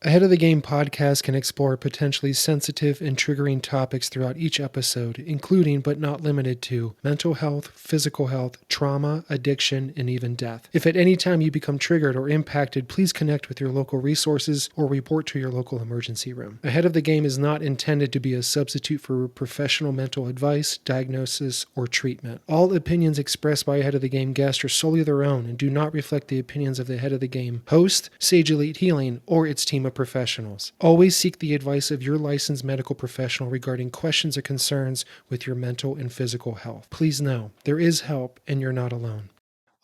Ahead of the Game podcast can explore potentially sensitive and triggering topics throughout each episode, including but not limited to mental health, physical health, trauma, addiction, and even death. If at any time you become triggered or impacted, please connect with your local resources or report to your local emergency room. Ahead of the Game is not intended to be a substitute for professional mental advice, diagnosis, or treatment. All opinions expressed by Ahead of the Game guests are solely their own and do not reflect the opinions of the Ahead of the Game host, Sage Elite Healing, or its team of professionals. Always seek the advice of your licensed medical professional regarding questions or concerns with your mental and physical health. Please know there is help and you're not alone.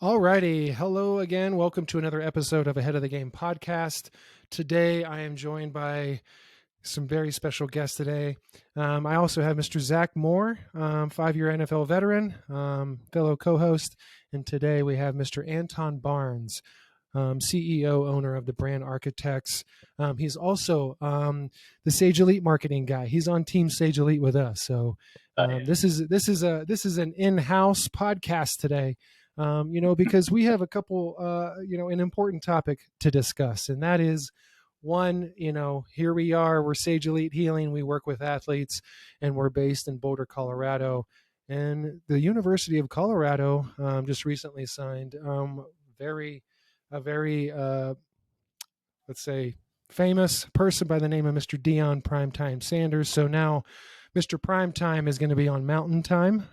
Alrighty, hello again. Welcome to another episode of Ahead of the Game podcast. Today I am joined by some very special guests today. I also have Mr. Zach Moore, 5-year NFL veteran, fellow co-host, and today we have Mr. Antone Barnes, CEO, owner of the Brand Architects. He's also the Sage Elite marketing guy. He's on Team Sage Elite with us. So this is an in-house podcast today. Because we have a couple, an important topic to discuss, and that is one. Here we are. We're Sage Elite Healing. We work with athletes, and we're based in Boulder, Colorado. And the University of Colorado just recently signed a very, let's say, famous person by the name of Mr. Deion Primetime Sanders. So now Mr. Primetime is going to be on Mountain Time.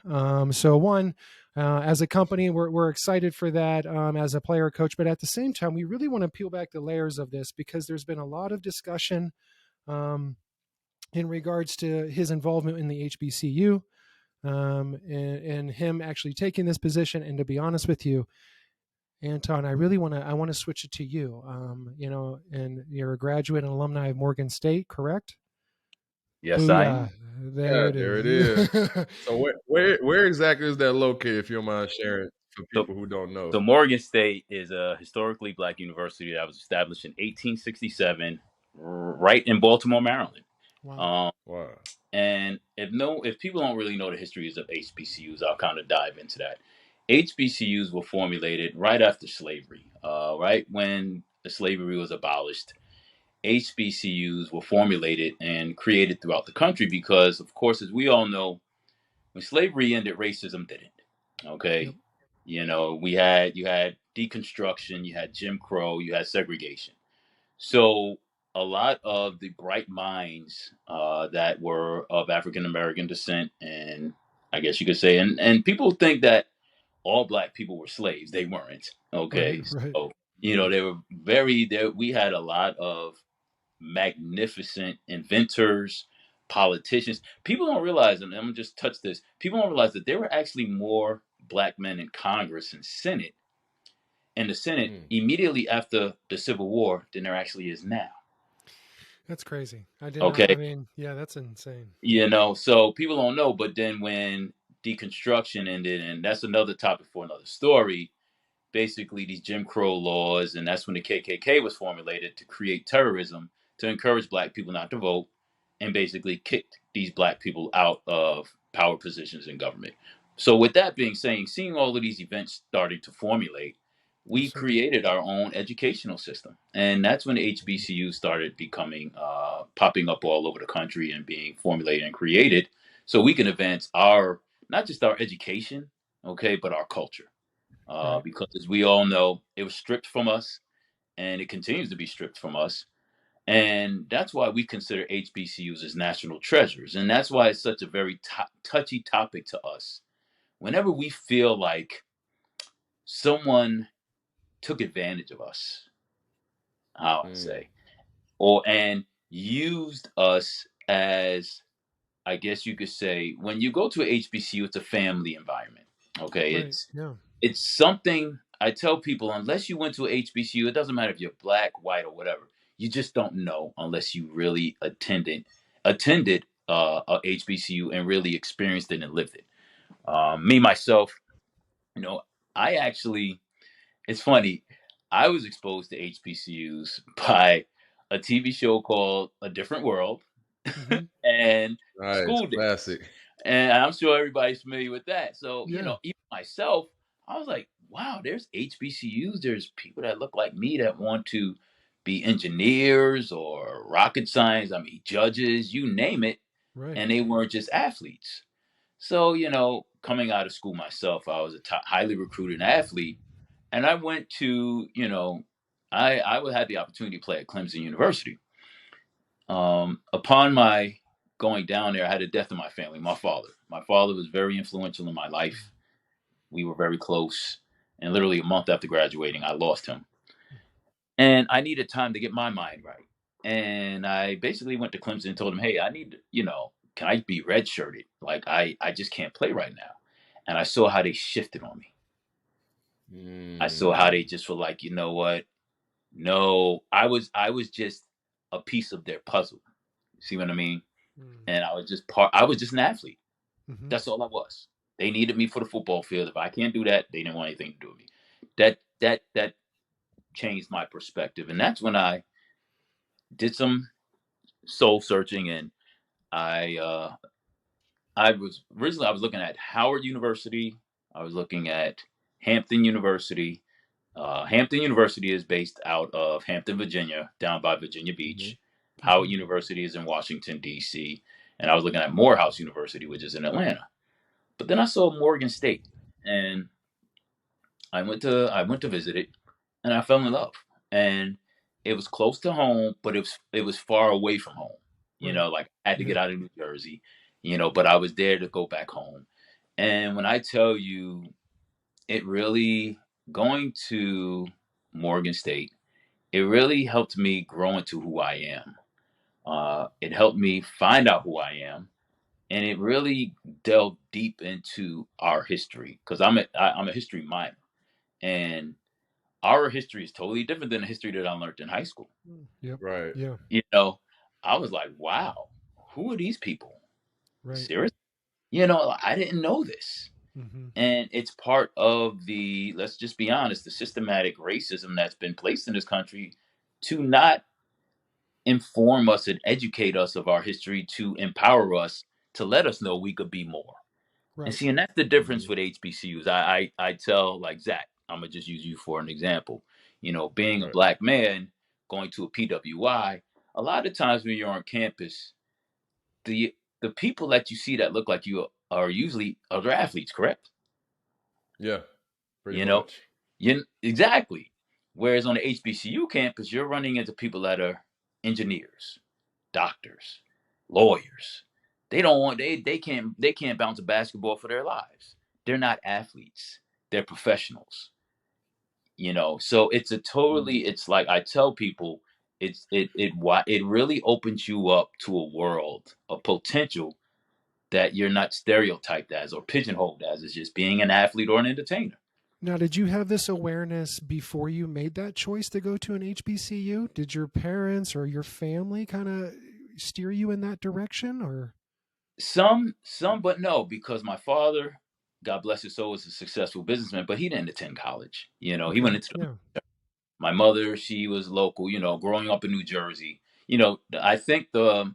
As a company, we're excited for that as a player coach. But at the same time, we really want to peel back the layers of this because there's been a lot of discussion in regards to his involvement in the HBCU and him actually taking this position. And to be honest with you, Antone, I want to switch it to you. And you're a graduate and alumni of Morgan State, correct? Yes, I am. There it is. So where exactly is that located, if you don't mind sharing, for people who don't know? So Morgan State is a historically black university that was established in 1867, right in Baltimore, Maryland. Wow. Wow. And if people don't really know the histories of HBCUs, I'll kind of dive into that. HBCUs were formulated right after slavery, right when the slavery was abolished. HBCUs were formulated and created throughout the country because, of course, as we all know, when slavery ended, racism didn't. Okay. Yep. You had deconstruction, you had Jim Crow, you had segregation. So a lot of the bright minds that were of African American descent, and I guess you could say, and people think that all black people were slaves. They weren't. Okay. Right. So, they were we had a lot of magnificent inventors, politicians. People don't realize, and I'm gonna just touch this. People don't realize that there were actually more black men in Congress and Senate, immediately after the Civil War than there actually is now. That's crazy. That's insane. So people don't know, but then when Deconstruction ended, and that's another topic for another story, basically these Jim Crow laws, and that's when the KKK was formulated to create terrorism, to encourage black people not to vote, and basically kicked these black people out of power positions in government. So with that being said, seeing all of these events starting to formulate, we created our own educational system. And that's when the HBCU started popping up all over the country and being formulated and created so we can advance not just our education, okay, but our culture. Right. Because as we all know, it was stripped from us and it continues to be stripped from us. And that's why we consider HBCUs as national treasures. And that's why it's such a very touchy topic to us. Whenever we feel like someone took advantage of us, how I say, and used us as, I guess you could say, when you go to a HBCU, it's a family environment. Okay. Right. It's something I tell people, unless you went to a HBCU, it doesn't matter if you're black, white, or whatever. You just don't know unless you really attended a HBCU and really experienced it and lived it. Me, myself, I actually, it's funny, I was exposed to HBCUs by a TV show called A Different World and School Days. Classic. And I'm sure everybody's familiar with that. So, even myself, I was like, wow, there's HBCUs. There's people that look like me that want to be engineers or rocket science. I mean, judges, you name it, Right. and they weren't just athletes. So, coming out of school myself, I was a highly recruited athlete, and I went to, I had the opportunity to play at Clemson University. Upon my going down there, I had a death in my family. My father. My father was very influential in my life. We were very close, and literally a month after graduating, I lost him. And I needed time to get my mind right. And I basically went to Clemson and told him, hey, I need, can I be redshirted? Like, I just can't play right now. And I saw how they shifted on me. I saw how they just were like, you know what? No, I was just a piece of their puzzle. See what I mean? And I was just an athlete. Mm-hmm. That's all I was. They needed me for the football field. If I can't do that, they didn't want anything to do with me. That changed my perspective. And that's when I did some soul searching, and I I was looking at Howard University. I was looking at Hampton University. Hampton University is based out of Hampton, Virginia, down by Virginia Mm-hmm. Beach. Mm-hmm. Howard University is in Washington D.C., and I was looking at Morehouse University, which is in Atlanta. But then I saw Morgan State, and I went to visit it, and I fell in love. And it was close to home, but it was far away from home. Right. Like I had to Yeah. get out of New Jersey, but I was there to go back home. And when I tell you, it really going to Morgan State, it really helped me grow into who I am. It helped me find out who I am, and it really delved deep into our history because I'm a history minor, and our history is totally different than the history that I learned in high school. Yep. Right. Yeah. You know, I was like, wow, who are these people? Right. Seriously? I didn't know this. Mm-hmm. And it's part of let's just be honest, the systematic racism that's been placed in this country to not inform us and educate us of our history, to empower us, to let us know we could be more. And Right. see, and that's the difference Mm-hmm. with HBCUs. I tell, like, Zach, I'm gonna just use you for an example. Being a Right. black man going to a PWI, a lot of times when you're on campus, the the people that you see that look like you are usually other athletes, correct? Yeah. Pretty You know, much. exactly. Whereas on the HBCU campus, you're running into people that are engineers, doctors, lawyers. They can't bounce a basketball for their lives. They're not athletes. They're professionals. So Mm. it's like I tell people, it really opens you up to a world of potential that you're not stereotyped as or pigeonholed as just being an athlete or an entertainer. Now, did you have this awareness before you made that choice to go to an HBCU? Did your parents or your family kind of steer you in that direction, or? Some, but no, because my father, God bless his soul, was a successful businessman, but he didn't attend college. He went Okay. into Yeah. my mother. She was local. Growing up in New Jersey. I think the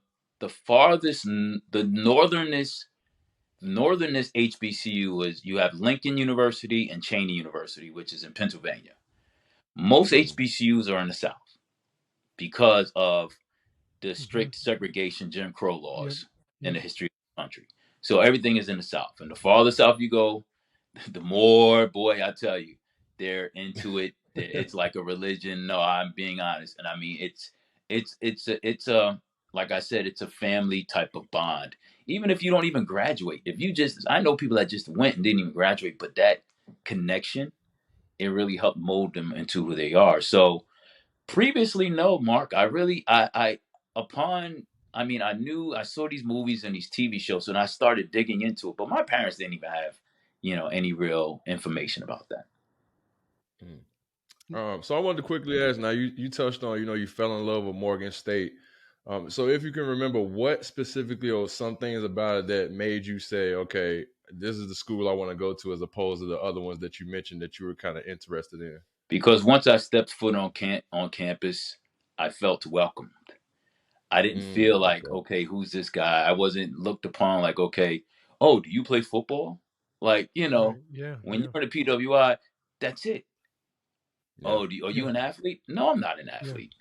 farthest, the northernest HBCU was you have Lincoln University and Cheney University, which is in Pennsylvania. Most Mm. HBCUs are in the South because of the Mm-hmm. strict segregation, Jim Crow Yep. laws in Yep. the history of the country. So everything is in the South. And the farther south you go, the more, boy, I tell you, they're into it. It's like a religion. No, I'm being honest. And I mean, it's like I said, it's a family type of bond. Even if you don't even graduate, if you just, I know people that just went and didn't even graduate, but that connection, it really helped mold them into who they are. So, previously, no, Mark. Upon, I mean, I saw these movies and these TV shows, and I started digging into it. But my parents didn't even have, any real information about that. Mm. So I wanted to quickly ask. Now you touched on you fell in love with Morgan State. So if you can remember, what specifically or some things about it that made you say, okay, this is the school I want to go to, as opposed to the other ones that you mentioned that you were kind of interested in. Because once I stepped foot on campus, I felt welcomed. I didn't feel like, Okay. okay, who's this guy? I wasn't looked upon like, okay, oh, do you play football? Like, Right. Yeah. when Yeah. you're in a PWI, that's it. Yeah. Oh, are you Yeah. an athlete? No, I'm not an Yeah. athlete.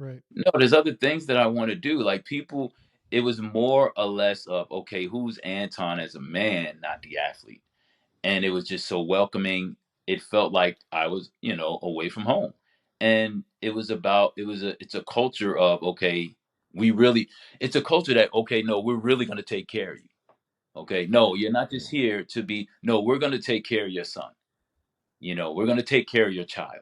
Right. No, there's other things that I want to do. Like people, it was more or less of, okay, who's Anton as a man, not the athlete. And it was just so welcoming. It felt like I was, away from home. And it's a culture of, okay, it's a culture that, okay, no, we're really going to take care of you. Okay. No, you're not just Mm. here to be, no, we're going to take care of your son. We're going to take care of your child.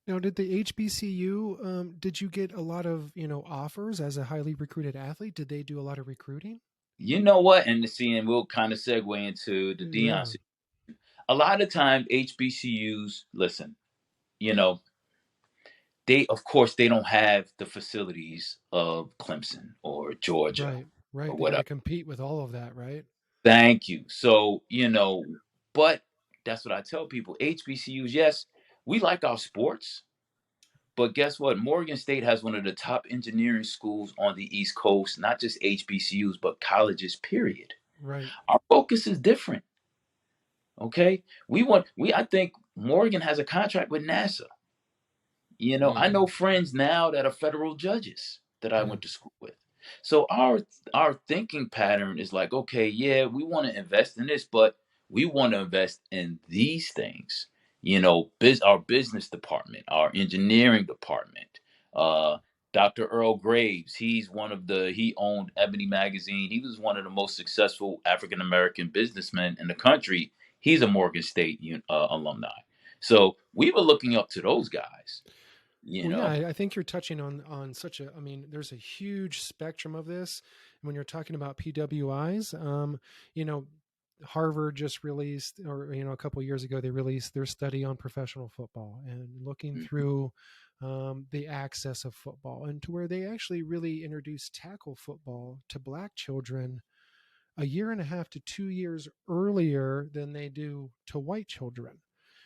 Now, did the HBCU, did you get a lot of, offers as a highly recruited athlete? Did they do a lot of recruiting? You know what? And we'll kind of segue into the Deion. Yeah. A lot of time HBCUs, listen, you know, they of course they don't have the facilities of Clemson or Georgia Right. Right. or They got to whatever. compete with all of that, right? Thank you. So, but that's what I tell people. HBCUs, yes, we like our sports, but guess what? Morgan State has one of the top engineering schools on the East Coast, not just HBCUs, but colleges, period. Right. Our focus is different. Okay. I think Morgan has a contract with NASA. I Mm. know friends now that are federal judges that I Yeah. went to school with. So our thinking pattern is like, okay, yeah, we want to invest in this, but we want to invest in these things. Our business department, our engineering department. Uh, Dr. Earl Graves, he owned Ebony Magazine. He was one of the most successful African American businessmen in the country. He's a Morgan State alumni. So we were looking up to those guys. You Well, yeah, know, I think you're touching on such a. I mean, there's a huge spectrum of this. When you're talking about PWIs, you know, Harvard just released, or a couple of years ago, they released their study on professional football and looking Mm, through the access of football, and to where they actually really introduced tackle football to Black children a year and a half to 2 years earlier than they do to white children.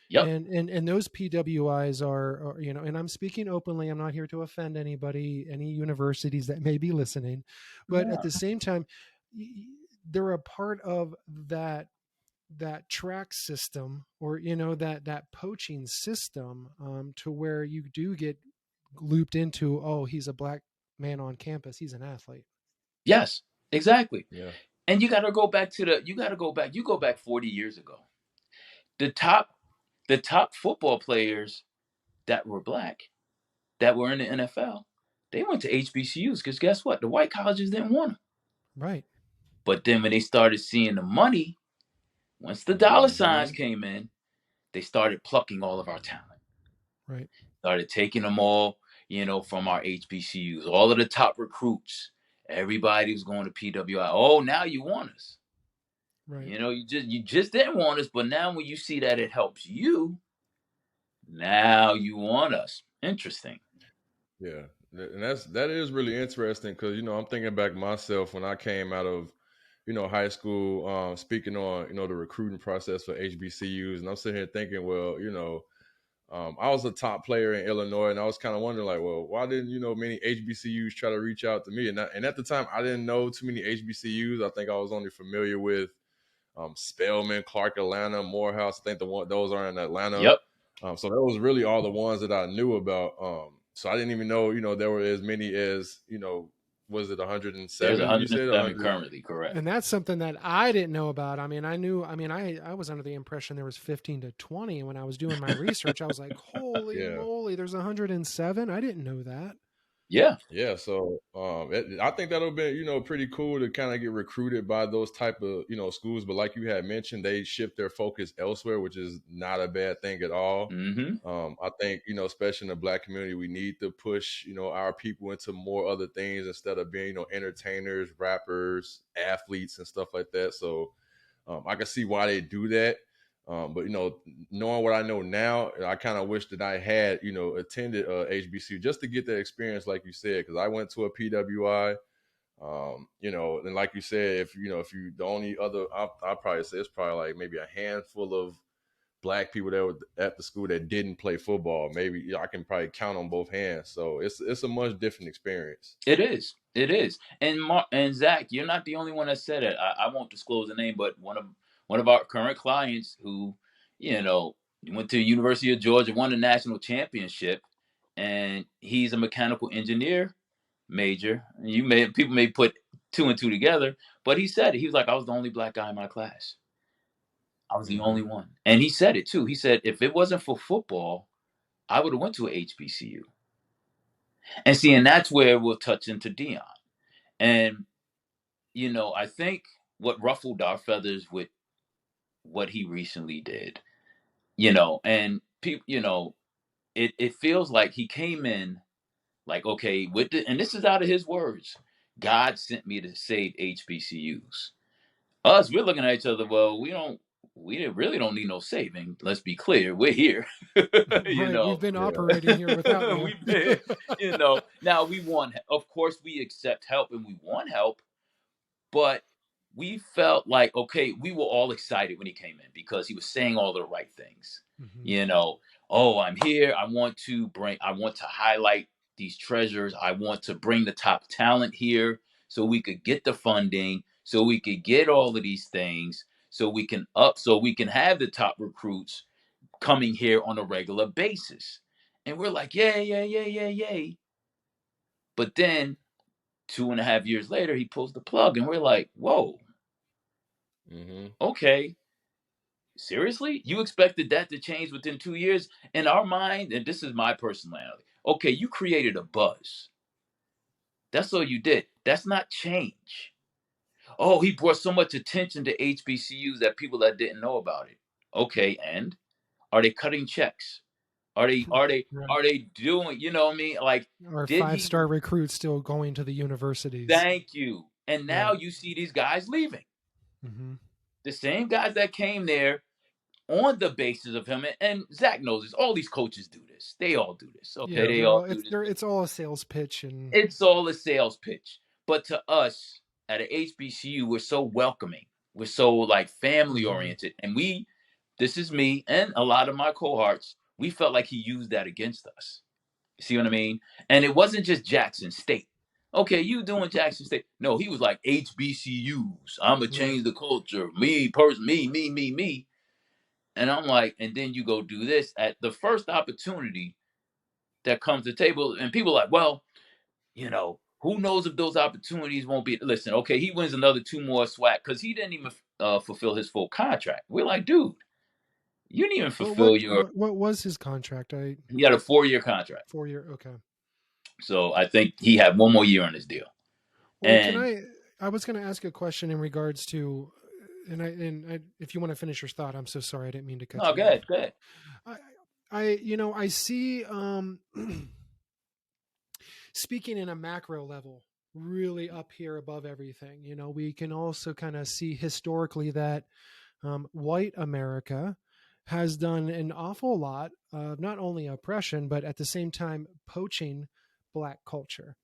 yep, And those PWIs are, and I'm speaking openly. I'm not here to offend anybody, any universities that may be listening, but at no, the same time, they're a part of that track system, or that poaching system, to where you do get looped into, oh, he's a Black man on campus, he's an athlete. yes, exactly. Yeah. And you go back 40 years ago. The top football players that were Black that were in the NFL, they went to HBCUs because guess what? The white colleges didn't want them. Right. But then when they started seeing the money, once the dollar signs Hmm. came in, they started plucking all of our talent. Right. Started taking them all, from our HBCUs, all of the top recruits. Everybody was going to PWI. Oh, now you want us. Right. You just didn't want us, but now when you see that it helps you, now you want us. Interesting. Yeah, and that is really interesting because I'm thinking back myself when I came out of high school, speaking on the recruiting process for HBCUs, and I'm sitting here thinking, well, I was a top player in Illinois, and I was kind of wondering, like, well, why didn't many HBCUs try to reach out to me? And at the time, I didn't know too many HBCUs. I think I was only familiar with Spelman, Clark, Atlanta, Morehouse. I think those are in Atlanta. Yep. So that was really all the ones that I knew about. So I didn't even know, there were as many as, was it There's 107? You said 107 100? currently, correct. And that's something that I didn't know about. I mean, I was under the impression there was 15 to 20. And when I was doing my research, I was like, holy Yeah. moly, there's 107. I didn't know that. Yeah. Yeah, so I think that'll be pretty cool to kind of get recruited by those type of schools. But like you had mentioned, they shift their focus elsewhere, which is not a bad thing at all. Mm-hmm. I think especially in the Black community, we need to push our people into more other things instead of being entertainers, rappers, athletes, and stuff like that. So I can see why they do that. But knowing what I know now, I kind of wish that I had attended HBCU just to get that experience, like you said, because I went to a PWI. And like you said, if you the only other, I'll probably say it's probably like maybe a handful of Black people that were at the school that didn't play football. Maybe I can probably count on both hands. So it's a much different experience. It is. It is. And Zach, you're not the only one that said it. I won't disclose the name, but one of our current clients who, went to the University of Georgia, won the national championship. and he's a mechanical engineer major. People may put two and two together, but he said it. He was like, I was the only black guy in my class. I was the only one. And he said it too. He said, if it wasn't for football, I would have went to a HBCU. And see, and that's where we'll touch into Deion. And, I think what ruffled our feathers with what he recently did, and people, it feels like he came in like, okay, and this is out of his words, God sent me to save HBCUs. Us, we're looking at each other. Well, we really don't need no saving. Let's be clear, we're here. Right, we've been operating here without you. We've been, now we want. Of course, we accept help and we want help, but we felt like, okay, we were all excited when he came in because he was saying all the right things. Oh, I'm here. I want to highlight these treasures. I want to bring the top talent here so we could get the funding, so we could get all of these things, so we can have the top recruits coming here on a regular basis. And we're like, yay, yay, yay, yay, yay. But then 2.5 years later, he pulls the plug and we're like, whoa, okay. Seriously? You expected that to change within 2 years? In our mind, and this is my personality, okay, you created a buzz. That's all you did. That's not change. Oh, he brought so much attention to HBCUs that people that didn't know about it. Okay, and are they cutting checks? Are they doing, you know what I mean? Like, Our 5-star recruits still going to the universities. Thank you. And now you see these guys leaving. The same guys that came there on the basis of him, and Zach knows this. All these coaches do this. They all do this. Okay, they all do this. It's all a sales pitch, and it's all a sales pitch. But to us at an HBCU, we're so welcoming. We're so like family oriented, and this is me and a lot of my cohorts. We felt like he used that against us. See what I mean? And it wasn't just Jackson State. Okay, you doing Jackson State? No, he was like HBCUs. I'm gonna change the culture. Me. And I'm like, and then you go do this at the first opportunity that comes to the table, and people are like, well, who knows if those opportunities won't be. Listen, okay, he wins another 2 more SWAC because he didn't even fulfill his full contract. We're like, dude, you didn't even fulfill What was his contract? He had a 4-year contract. 4-year, okay. So I think he had 1 more year on his deal. Well, I was going to ask a question in regards to, and if you want to finish your thought, I'm so sorry, I didn't mean to cut you off. Go ahead. I see, speaking in a macro level, really up here above everything, we can also kind of see historically that white America has done an awful lot of not only oppression, but at the same time poaching Black culture,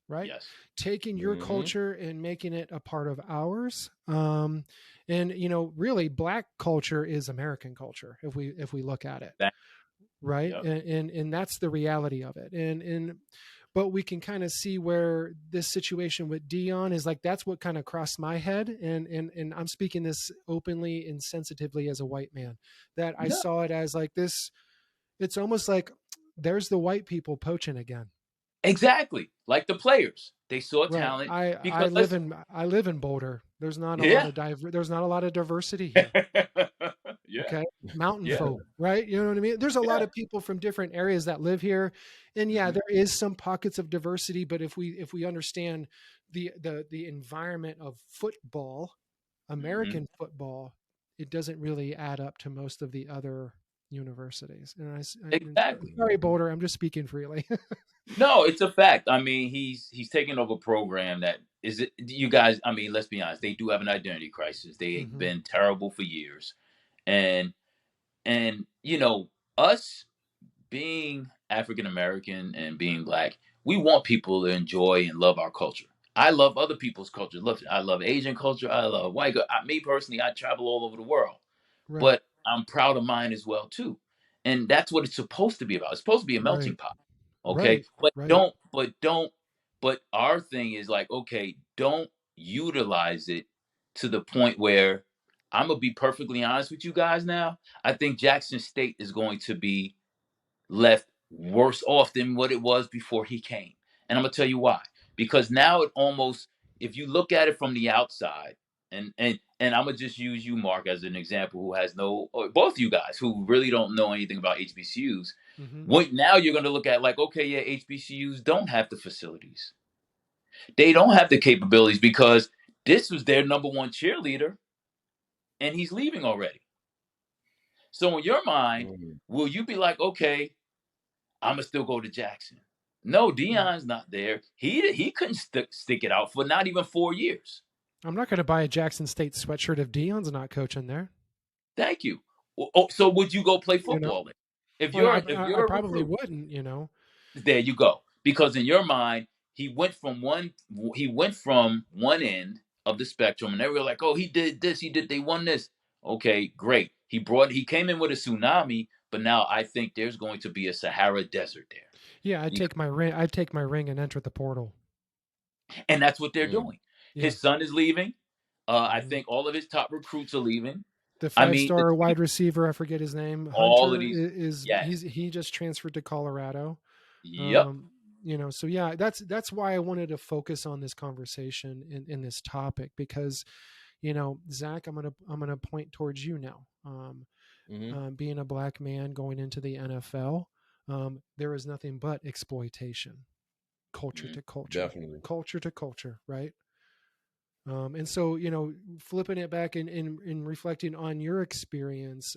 right? Yes. Taking your culture and making it a part of ours. And, really Black culture is American culture if we look at it. Right. Yep. And that's the reality of it. But we can kind of see where this situation with Deion is like, that's what kind of crossed my head. And I'm speaking this openly and sensitively as a white man, that I saw it as like this. It's almost like there's the white people poaching again. Exactly. Like the players, they saw talent. I live in Boulder. There's not a lot of diversity here. Okay. Mountain folk, right? You know what I mean? There's a lot of people from different areas that live here. And there is some pockets of diversity, but if we understand the environment of football, American football, it doesn't really add up to most of the other universities. And exactly. Sorry, Boulder, I'm just speaking freely. No, it's a fact. I mean, he's taken over a program that is it. You guys, I mean, let's be honest. They do have an identity crisis. They've been terrible for years, and us being African American and being Black, we want people to enjoy and love our culture. I love other people's culture. I love Asian culture. I love white. Me personally, I travel all over the world, but I'm proud of mine as well too, and that's what it's supposed to be about. It's supposed to be a melting pot. Okay. But our thing is like, okay, don't utilize it to the point where I'm going to be perfectly honest with you guys now. I think Jackson State is going to be left worse off than what it was before he came. And I'm gonna tell you why. Because now it almost, if you look at it from the outside, and I'm gonna just use you, Mark, as an example, who has no, or both you guys who really don't know anything about HBCUs. Mm-hmm. What now you're gonna look at like, okay, yeah, HBCUs don't have the facilities, they don't have the capabilities because this was their number one cheerleader, and he's leaving already. So in your mind, will you be like, okay, I'm gonna still go to Jackson? No, Deion's not there. He couldn't stick it out for not even 4 years. I'm not going to buy a Jackson State sweatshirt if Deion's not coaching there. Thank you. Oh, so would you go play You know, football then? If well, you're I a probably recruit, wouldn't. You know, there you go. Because in your mind, he went from one end of the spectrum, and they were like, "Oh, he did this, they won this." Okay, great. He came in with a tsunami, but now I think there's going to be a Sahara desert there. yeah, I'd take my ring. I'd take my ring and enter the portal. And that's what they're doing. Yeah. His son is leaving. I Mhm. think all of his top recruits are leaving. The I mean, five-star wide receiver, I forget his name, all of Hunter these, is yes, he just transferred to Colorado. yep, So yeah, that's why I wanted to focus on this conversation in this topic, because Zach, I'm gonna point towards you now. Being a black man going into the NFL, there is nothing but exploitation, culture to culture, definitely. culture to culture, right? And so, flipping it back and reflecting on your experience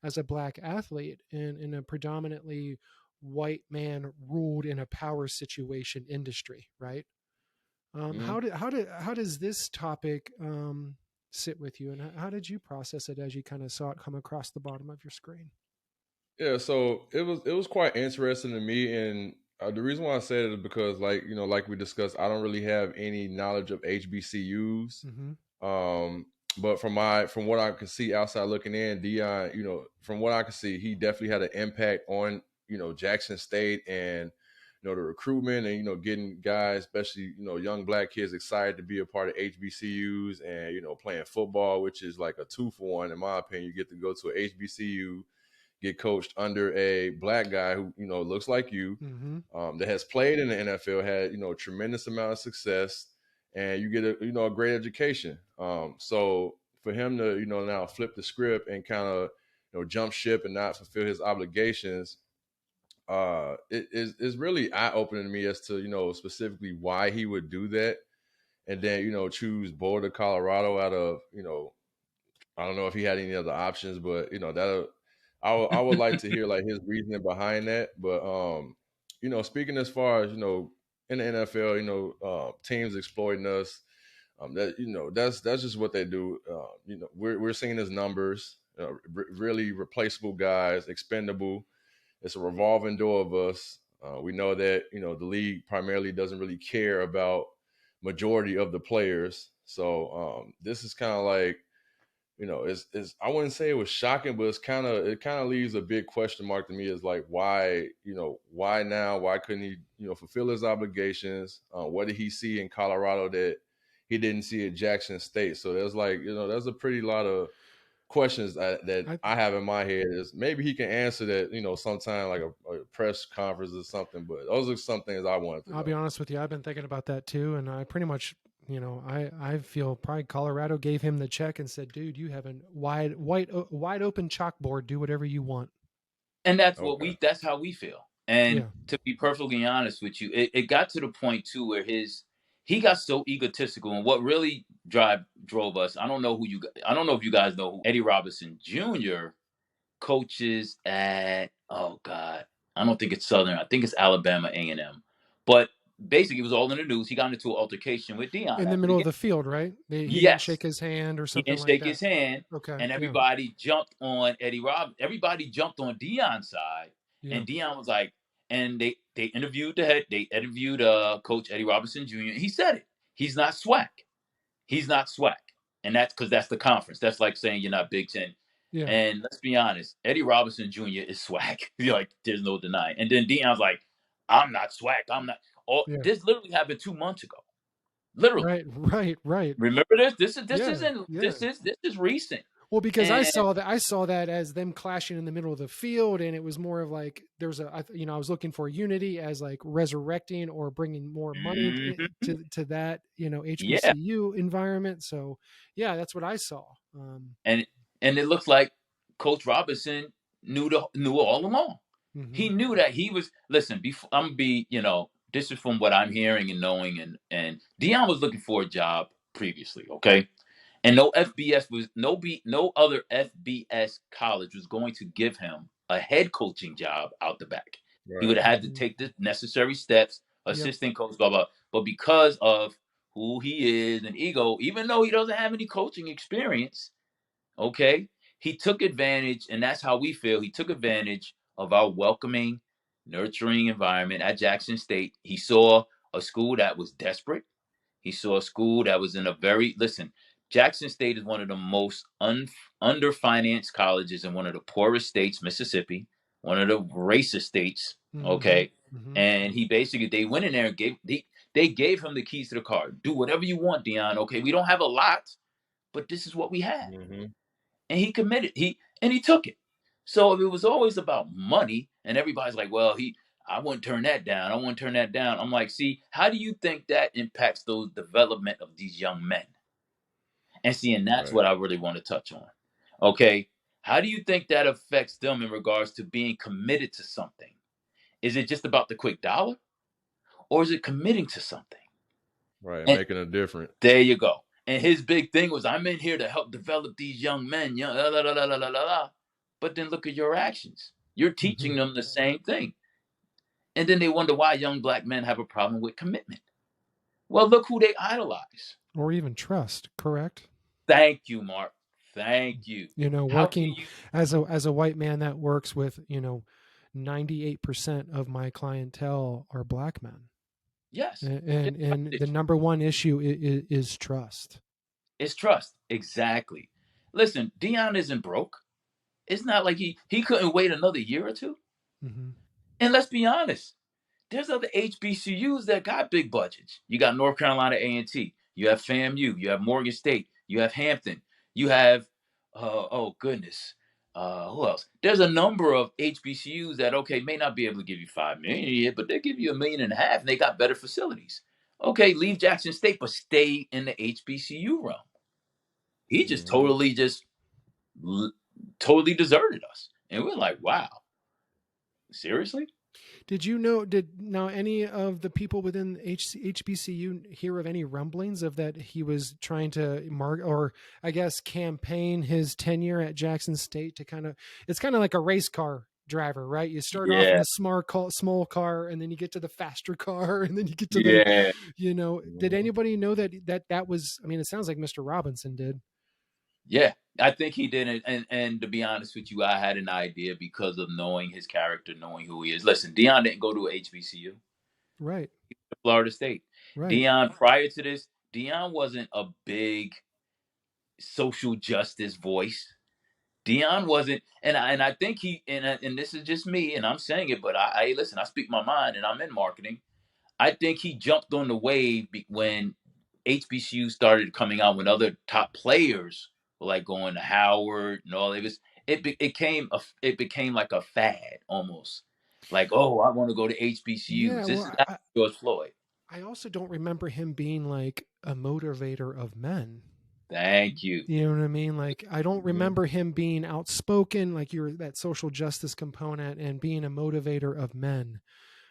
as a black athlete in a predominantly white man ruled in a power situation industry, right? How does this topic sit with you, and how did you process it as you kind of saw it come across the bottom of your screen? Yeah, so it was quite interesting to me, and the reason why I said it is because, like we discussed, I don't really have any knowledge of HBCUs. Mm-hmm. But from what I can see outside looking in, Deion, from what I can see, he definitely had an impact on Jackson State and the recruitment and getting guys, especially young black kids, excited to be a part of HBCUs and playing football, which is like a 2-for-1 in my opinion. You get to go to a HBCU, get coached under a black guy who looks like you, Mm-hmm. that has played in the NFL, had a tremendous amount of success, and you get a great education. So for him to now flip the script and kind of jump ship and not fulfill his obligations, it is really eye opening to me as to specifically why he would do that, and then choose Boulder, Colorado out of I don't know if he had any other options, but that I would like to hear like his reasoning behind that. But speaking as far as in the NFL, teams exploiting us, that that's just what they do. We're seeing his numbers, really replaceable guys, expendable. It's a revolving door of us. We know that the league primarily doesn't really care about majority of the players. So this is kind of like it's I wouldn't say it was shocking, but it kind of leaves a big question mark to me. Is like why why now? Why couldn't he fulfill his obligations? What did he see in Colorado that he didn't see at Jackson State? So there's like there's a pretty lot of questions that I have in my head. Is maybe he can answer that sometime like a press conference or something. But those are some things I wanted to I'll know. be honest with you. I've been thinking about that too, and I pretty much, I feel probably Colorado gave him the check and said, "Dude, you have a wide open chalkboard. Do whatever you want." and that's Okay. that's how we feel. And Yeah, to be perfectly honest with you, it got to the point too where he got so egotistical, and what really drove us. I don't know if you guys know who Eddie Robinson Jr. coaches at. Oh God, I don't think it's Southern. I think it's Alabama A&M. But basically, it was all in the news. He got into an altercation with Deion in the after the middle of game. the field, right? He didn't Yes, shake his hand or he something didn't like shake that. his hand, Okay, and yeah, everybody jumped on Eddie Rob. Everybody jumped on Deion's side, yeah, and Deion was like, and they interviewed they interviewed Coach Eddie Robinson Jr. He said it. He's not swag. He's not swag, and that's because that's the conference. That's like saying you're not Big Ten. yeah, And let's be honest, Eddie Robinson Jr. is swag. Like there's no denying. And then Deion's like, I'm not swag. I'm not. Oh, yeah. this literally happened 2 months ago. Literally. Right, right, right. Remember this? This Yeah, isn't yeah. this is recent. Well, because I And saw that as them clashing in the middle of the field, and it was more of like I was looking for unity as like resurrecting or bringing more money mhm, to that yeah, HBCU environment. So yeah, that's what I saw. and it looks like Coach Robinson knew all along. Mhm. He knew that he was listen. Before I'm gonna be, this is from what I'm hearing and knowing, and Deion was looking for a job previously, okay, and no other FBS college was going to give him a head coaching job out the back. He Right. would have had to Mhm. take the necessary steps, Yep. assistant coach, blah blah. But because of who he is and ego, even though he doesn't have any coaching experience, okay, he took advantage, and that's how we feel. He took advantage of our welcoming, nurturing environment at Jackson State. He saw a school that was desperate. He saw a school that was in a very listen. Jackson State is one of the most underfinanced colleges in one of the poorest states, Mississippi, one of the racist states. Mhm. Okay, Mhm. and he basically they went in there and they gave him the keys to the car. Do whatever you want, Deion. Okay, we don't have a lot, but this is what we have, Mm-hmm. and he committed. He took it. So it was always about money, and everybody's like, "Well, I wouldn't turn that down. I wouldn't turn that down." I'm like, "See, how do you think that impacts those development of these young men?" And see, and that's Right. what I really want to touch on. Okay, how do you think that affects them in regards to being committed to something? Is it just about the quick dollar, or is it committing to something? Right. And Making a difference. there you go. And his big thing was, I'm in here to help develop these young men. La, la, la, la, la, la, la. But then look at your actions. You're teaching Mhm. them the same thing. And then they wonder why young black men have a problem with commitment. Well, look who they idolize. Or even trust, correct? Thank you, Mark. Thank you. How can Working you? as a white man that works with 98% of my clientele are black men. Yes. And the number one issue is trust. It's trust. Exactly. Listen, Dion isn't broke. It's not like he couldn't wait another year or two. Hmm. And let's be honest, there's other HBCUs that got big budgets. You got North Carolina A&T, you have FAMU, you have Morgan State, you have Hampton, you have oh goodness, who else? There's a number of HBCUs that okay may not be able to give you 5 million a year, but they give you 1.5 million, and they got better facilities. Okay, leave Jackson State, but stay in the HBCU realm. He just Mm-hmm. l- totally deserted us, and we're like, wow, seriously? Did now any of the people within HBCU hear of any rumblings of that he was trying to mark, or I guess campaign his tenure at Jackson State to it's kind of like a race car driver, right? You start off in Yeah, the small car, and then you get to the faster car, and then you get to the, yeah. did Mm-hmm. anybody know that was, I mean, it sounds like Mr. Robinson did. Yeah, I think he did it. And to be honest with you, I had an idea because of knowing his character, knowing who he is. Listen, Dion didn't go to HBCU, Right. Florida State. Right. Dion, prior to this, Dion wasn't a big social justice voice. Dion wasn't, and I think and this is just me, and I'm saying it, but I listen. I speak my mind, and I'm in marketing. I think he jumped on the wave when HBCU started coming out, when other top players were like going to Howard and all. It became like a fad almost. Like, oh, I want to go to HBCUs. Yeah. This is Well, after George Floyd. I also don't remember him being like a motivator of men. Thank you. You know what I mean? Like, I don't Mm-hmm. remember him being outspoken, like you're that social justice component and being a motivator of men.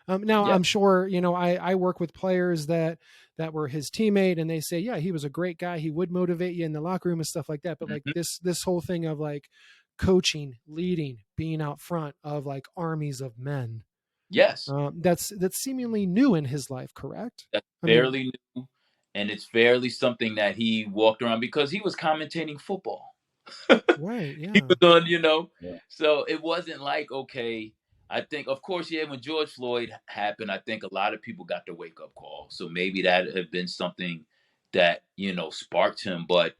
Now Yep. I'm sure, I work with players that were his teammate, and they say, yeah, he was a great guy. He would motivate you in the locker room and stuff like that. But like Mhm. this whole thing of like coaching, leading, being out front of like armies of men, Yes, that's seemingly new in his life, correct? that's I mean, fairly new, and it's fairly something that he walked around because he was commentating football. right, He yeah. was on. Yeah. So it wasn't like, okay, I think, of course, yeah, when George Floyd happened, I think a lot of people got the wake up call. So maybe that had been something that sparked him. But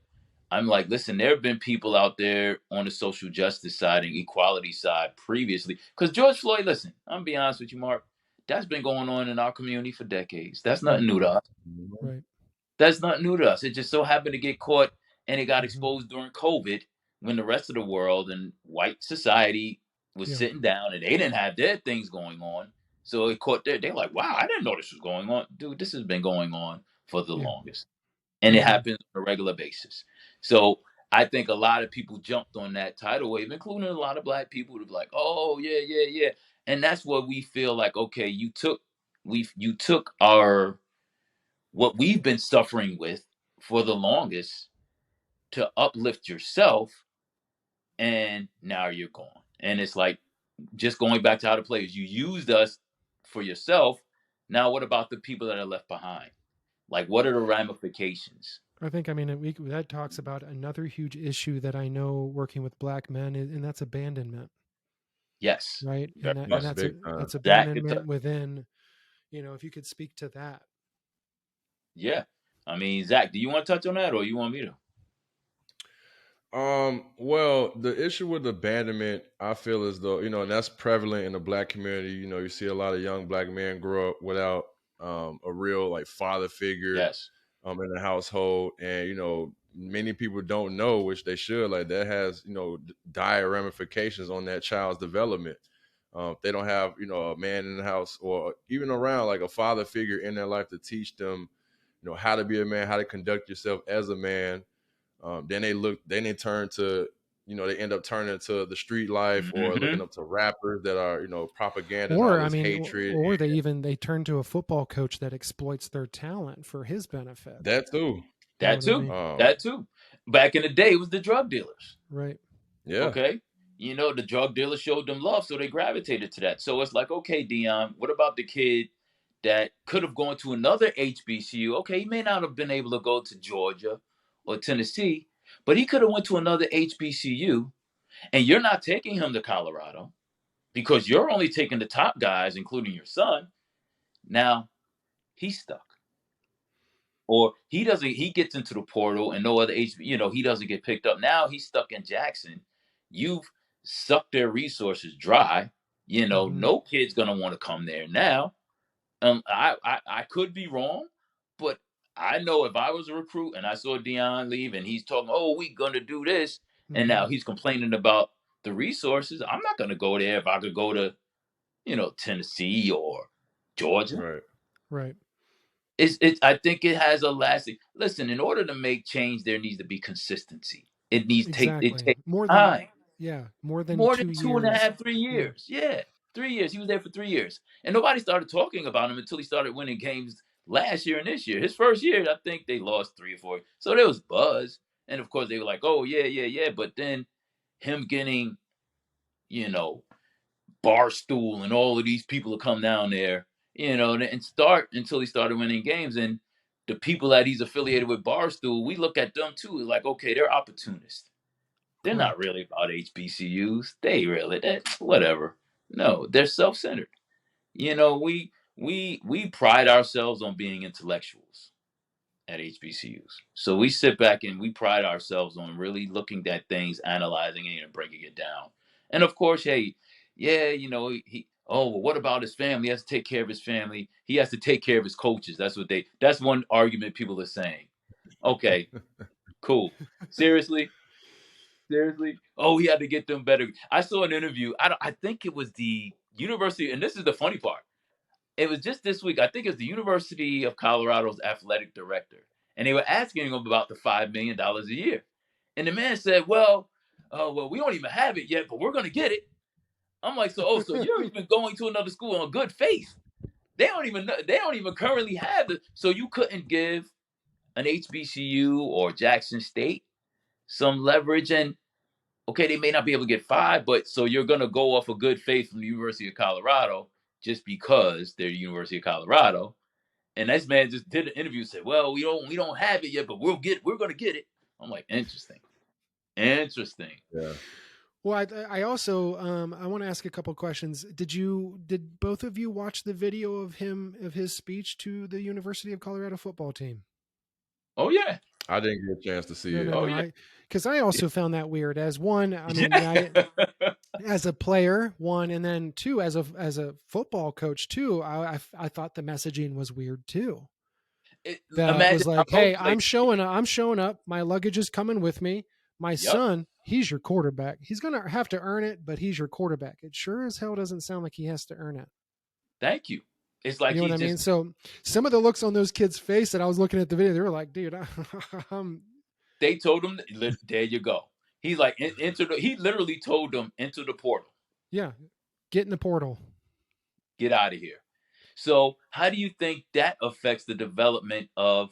I'm like, listen, there have been people out there on the social justice side and equality side previously. Because George Floyd, listen, I'm gonna be honest with you, Mark, that's been going on in our community for decades. That's nothing new Hmm. to us. Mm-hmm. Right. That's not new to us. It just so happened to get caught and it got Hmm. exposed during COVID. when the rest of the world and white society was Yeah. sitting down and they didn't have their things going on. So it caught they're like, wow, I didn't know this was going on. Dude, this has been going on for the Yeah. longest. And it Totally. happens on a regular basis. So I think a lot of people jumped on that tidal wave, including a lot of black people, to be like, oh yeah, yeah, yeah. And that's what we feel like, okay, you took our what we've been suffering with for the longest to uplift yourself, and now you're gone. And it's like just going back to how to play is you used us for yourself. Now what about the people that are left behind? Like what are the ramifications? I think, I mean, that talks about another huge issue that I know working with black men, and that's abandonment, Yes. right? Very And much. Yes, big time. that's Zach, abandonment within, if you could speak to that. yeah. I mean, Zach, do you want to touch on that or you want me to? Well, the issue with abandonment, I feel as though, and that's prevalent in the black community. You see a lot of young black men grow up without a real like father figure Yes. in the household. And, many people don't know, which they should, like that has, dire ramifications on that child's development. If they don't have, a man in the house or even around like a father figure in their life to teach them, how to be a man, how to conduct yourself as a man. Then they turn to, they end up turning to the street life or looking Mm-hmm. up to rappers that are, propaganda and Or all I this mean, hatred. or they turn to a football coach that exploits their talent for his benefit. That too. You know That what I too. mean? That too. Back in the day, it was the drug dealers. Right. Yeah. Okay. The drug dealer showed them love, so they gravitated to that. So it's like, okay, Deion, what about the kid that could have gone to another HBCU? Okay, he may not have been able to go to Georgia or Tennessee, but he could have went to another HBCU, and you're not taking him to Colorado because you're only taking the top guys, including your son. Now he's stuck. Or he gets into the portal and no other he doesn't get picked up. Now he's stuck in Jackson. You've sucked their resources dry. Mm-hmm. No kid's gonna want to come there now. I could be wrong, but I know if I was a recruit and I saw Deion leave and he's talking, oh, we gonna do this, and Mm-hmm. now he's complaining about the resources, I'm not gonna go there if I could go to, Tennessee or Georgia. Right. Right. I think it has a lasting listen. In order to make change, there needs to be consistency. It Exactly. takes time. More than More than 2 years. 2.5, 3 Yeah. years. Yeah, 3 years. He was there for 3 years, and nobody started talking about him until he started winning games last year and this year. His first year, I think they lost 3 or 4. So there was buzz, and of course they were like, "Oh yeah, yeah, yeah." But then him getting, you know, Barstool and all of these people to come down there, and start until he started winning games. And the people that he's affiliated with, Barstool, we look at them too, like, okay, they're opportunists. They're not Correct. really about HBCUs. Whatever. No, they're self-centered. We pride ourselves on being intellectuals at HBCUs. So we sit back and we pride ourselves on really looking at things, analyzing it, and breaking it down. And of course, hey, yeah, well, what about his family? He has to take care of his family. He has to take care of his coaches. That's one argument people are saying. Okay, cool. Seriously? Seriously? Oh, he had to get them better. I saw an interview. I think it was the university, and this is the funny part. It was just this week. I think it's the University of Colorado's athletic director, and they were asking him about the $5 million a year. And the man said, "Well, we don't even have it yet, but we're going to get it." I'm like, so you're even going to another school on good faith? They don't even know, they don't even currently have it. So you couldn't give an HBCU or Jackson State some leverage, and okay, they may not be able to get 5, but so you're going to go off of good faith from the University of Colorado just because they're the University of Colorado. And this man just did an interview and said, "Well, we don't have it yet, but we're going to get it." I'm like, interesting. Interesting. Yeah. Well, I also I want to ask a couple questions. Did both of you watch the video of his speech to the University of Colorado football team? Oh yeah. I didn't get a chance to see No, it. no, Oh no. yeah. Because I also found that weird. As one, I mean, as a player, one, and then two, as a football coach too. I thought the messaging was weird too. That Imagine was like, our hey, coach, like, I'm showing up. My luggage is coming with me. My yep. son he's your quarterback. He's going to have to earn it, but he's your quarterback. It sure as hell doesn't sound like he has to earn it. Thank you. It's like You know what I mean? So some of the looks on those kids' face that I was looking at the video, they were like, dude, they told him, there you go. He's like, he literally told them, enter the portal. Yeah, get in the portal. Get out of here. So how do you think that affects the development of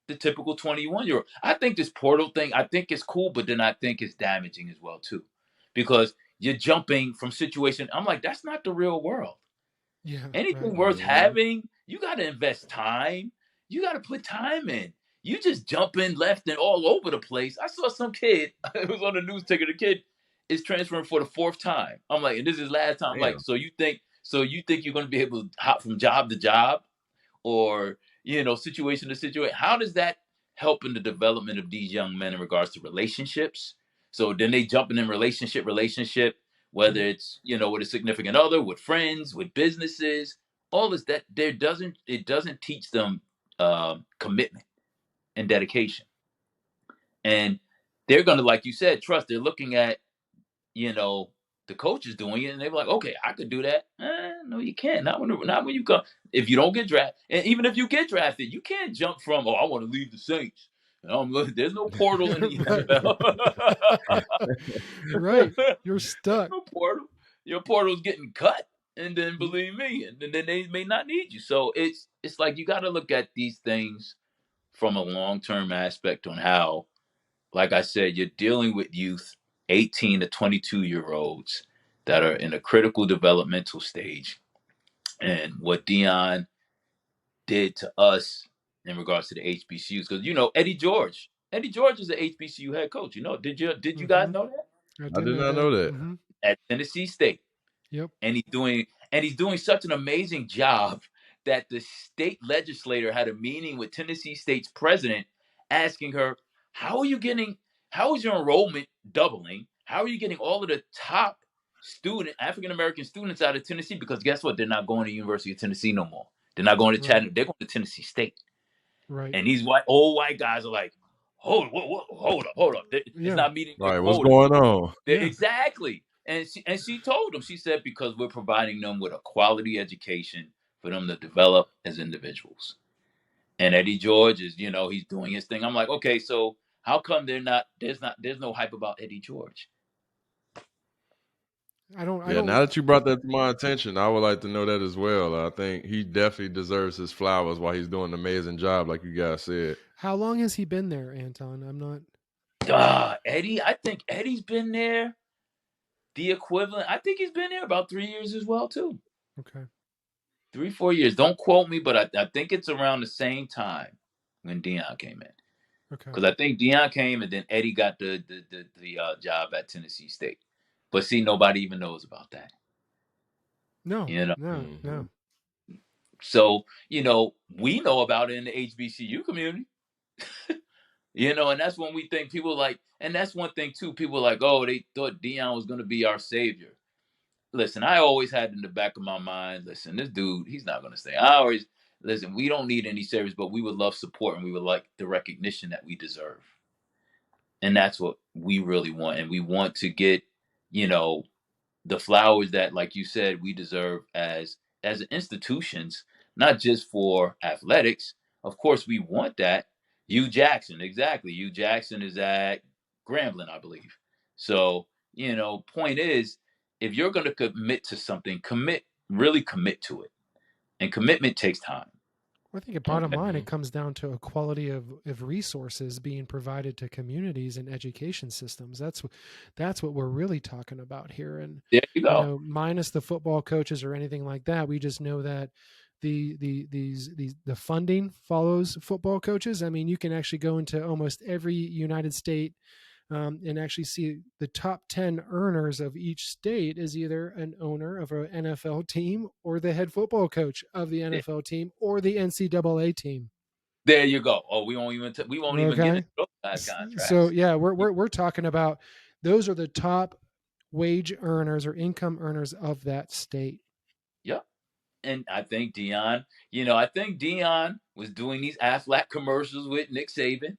the typical 21-year-old? I think this portal thing, I think it's cool, but then I think it's damaging as well too. Because you're jumping from situation. I'm like, that's not the real world. Yeah. Anything worth having, you got to invest time. You got to put time in. You just jumping left and all over the place. I saw some kid, it was on the news ticker, the kid is transferring for the 4th time. I'm like, and this is his last time. I'm like, so you think you're going to be able to hop from job to job or, situation to situation? How does that help in the development of these young men in regards to relationships? So then they jumping in relationship, whether it's, with a significant other, with friends, with businesses, all this, that it doesn't teach them commitment and dedication. And they're going to, like you said, trust. They're looking at, the coaches doing it, and they're like, okay, I could do that. No, you can't. Not when you come. If you don't get drafted, and even if you get drafted, you can't jump from, I want to leave the Saints. There's no portal in the NFL. Right. You're stuck. No portal. Your portal's getting cut. And then believe me, and then they may not need you. So it's like you got to look at these things from a long-term aspect on how, like I said, you're dealing with youth, 18 to 22-year-olds that are in a critical developmental stage. And what Deion did to us in regards to the HBCUs, because Eddie George is an HBCU head coach. Did you guys know that? I did not know that. Mm-hmm. At Tennessee State. Yep. And he's doing such an amazing job that the state legislator had a meeting with Tennessee State's president asking her, how is your enrollment doubling? How are you getting all of the top African-American students out of Tennessee? Because guess what? They're not going to University of Tennessee no more. They're not going to Chattanooga. They're going to Tennessee State. Right. And these old white guys are like, hold up. It's not meeting. Right. What's going on? Exactly. And she told them, she said, because we're providing them with a quality education for them to develop as individuals. And Eddie George is, he's doing his thing. I'm like, okay, so how come there's no hype about Eddie George? I don't. Now that you brought that to my attention, I would like to know that as well. I think he definitely deserves his flowers while he's doing an amazing job, like you guys said. How long has he been there, Anton? I'm not. Eddie, I think Eddie's been there the equivalent. I think he's been there about 3 years as well, too. Okay. 3-4 years. Don't quote me, but I think it's around the same time when Deion came in. Okay. Because I think Deion came and then Eddie got the job at Tennessee State. But see, nobody even knows about that. No. No. So, we know about it in the HBCU community. And that's when we think people like, and that's one thing too, people like, oh, they thought Deion was going to be our savior. Listen, I always had in the back of my mind, listen, this dude, he's not going to stay. Listen, we don't need any service, but we would love support and we would like the recognition that we deserve. And that's what we really want. And we want to get, the flowers that, like you said, we deserve as institutions, not just for athletics. Of course, we want that. Hugh Jackson, exactly. Hugh Jackson is at Grambling, I believe. So, point is, if you're going to commit to something, really commit to it. And commitment takes time. I think at bottom line, it comes down to a quality of resources being provided to communities and education systems. That's what we're really talking about here. And there you go. Minus the football coaches or anything like that, we just know that the funding follows football coaches. I mean, you can actually go into almost every United State and actually see the top 10 earners of each state is either an owner of an NFL team or the head football coach of the NFL team or the NCAA team. There you go. Oh, we won't even get into those guys' contracts. So yeah, we're talking about those are the top wage earners or income earners of that state. Yep. And I think Deion, was doing these Aflac commercials with Nick Saban.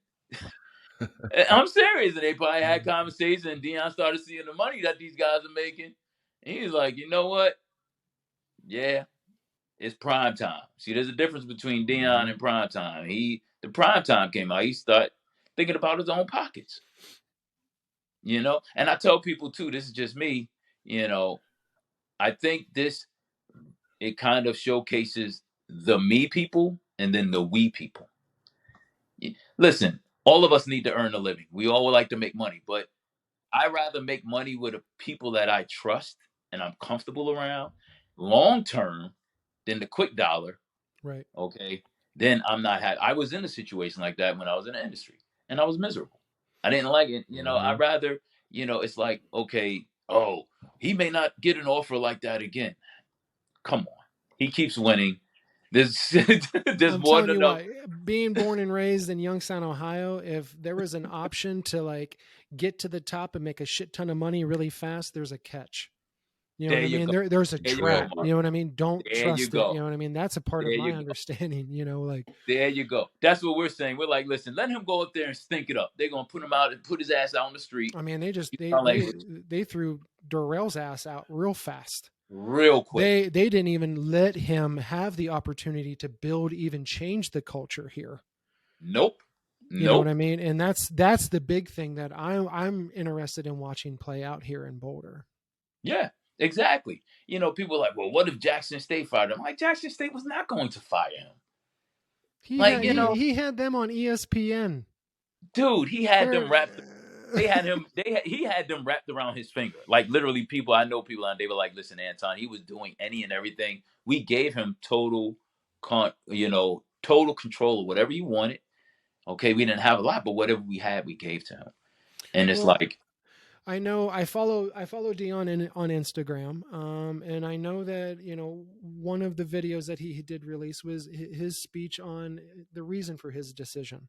I'm serious. And they probably had conversations, and Deion started seeing the money that these guys are making. And he was like, you know what? Yeah, it's prime time. See, there's a difference between Deion and prime time. The prime time came out, he started thinking about his own pockets. And I tell people too, this is just me, I think it kind of showcases the me people and then the we people. Listen, all of us need to earn a living. We all would like to make money, but I rather make money with the people that I trust and I'm comfortable around long term than the quick dollar. Right. Okay. Then I'm not I was in a situation like that when I was in the industry and I was miserable. I didn't like it. I'd rather, it's like, okay, oh, he may not get an offer like that again. Come on. He keeps winning. There's I'm more telling than you enough. what, being born and raised in Youngstown, Ohio, if there was an option to like get to the top and make a shit ton of money really fast, there's a catch. You know There what I you mean? go. There's a There you go, trap. Mark. You know what I mean? Don't There you trust it. You go. know what I mean? That's a part There of you my go. understanding. Like There you go. That's what we're saying. We're like, listen, let him go up there and stink it up. They're gonna put him out and put his ass out on the street. I mean, Language they threw Darrell's ass out real fast. real quick. They didn't even let him have the opportunity to build, even change the culture here. Nope. You know what I mean? And that's the big thing that I'm interested in watching play out here in Boulder. Yeah, exactly. People are like, well, what if Jackson State fired him? I'm like, Jackson State was not going to fire him. He had them on ESPN. Dude, he had them wrapped. They had him. He had them wrapped around his finger. Like literally, I know people, and they were like, "Listen, Antone, he was doing any and everything. We gave him total control of whatever he wanted. Okay, we didn't have a lot, but whatever we had, we gave to him. And it's like, I know I follow Deion on Instagram, and I know that one of the videos that he did release was his speech on the reason for his decision.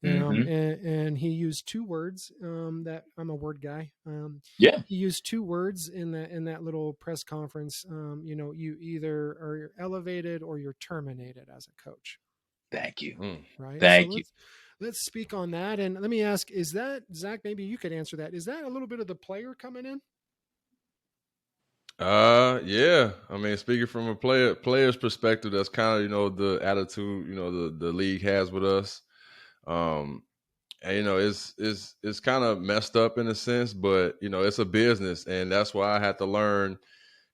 And he used two words that I'm a word guy. Yeah. He used two words in that little press conference. You either are elevated or you're terminated as a coach. Thank you. Right. Thank you. Let's speak on that. And let me ask, is that, Zach, maybe you could answer that. Is that a little bit of the player coming in? Yeah. I mean, speaking from a player's perspective, that's kind of, the attitude, the league has with us. And it's kind of messed up in a sense, but it's a business, and that's why I had to learn